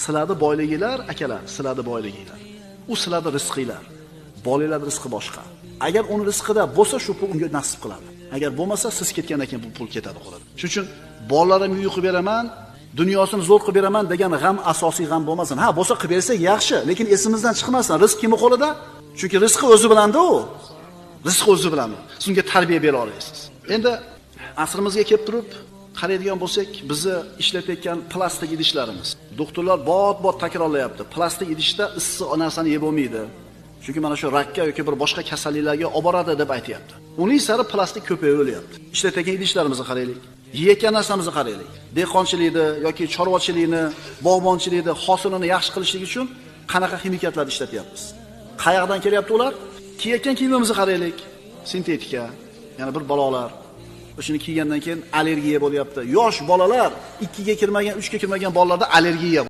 Sizlarning boyliginglar, akalar, sizlarning boyliginglar. U sizlarning rizqinglar. Bolalarning rizqi boshqa. Agar uni rizqida bo'lsa, shu pul unga nasib qiladi. Agar bo'lmasa, siz ketgandan keyin bu pul ketadi qoladi. Shuning uchun bolalarimga uy qilib beraman, dunyosini zo'r qilib beraman degan g'am asosiy g'am bo'lmasin. Ha, bo'lsa qilib bersak yaxshi, lekin esimizdan chiqmasin. Rizq kimning qo'lida? Chunki rizqi o'zi bilanda u. Rizq o'zi bilan. Siz unga tarbiya bera olasiz. Endi asrimizga kelib turib qaraydigan bo'lsak, bizni ishlatayotgan plastik idishlarimiz. Doktorlar bot takrorlayapti. Plastik idishda issiq narsani yeb bo'lmaydi. Chunki mana shu rakka yoki bir boshqa kasalliklarga olib boradi deb aytayapti. Uning sari plastik ko'payib o'lyapti. Ishlatayotgan idishlarimizni qaraylik. Yeyotgan narsamizni qaraylik. Dehqonchilikni yoki chorvachilikni, bog'bonchilikni hosilini yaxshi qilishlik uchun qanaqa ximikatlar ishlatyapmiz? Qayerdan kelyapti ular? Kiyayotgan kiyimimizni qaraylik. Sintetika, yana bir balolar. O'shini kiygandan keyin allergiya bo'lyapti. Yosh bolalar 2 ga kirmagan, 3 ga kirmagan bolalarda allergiya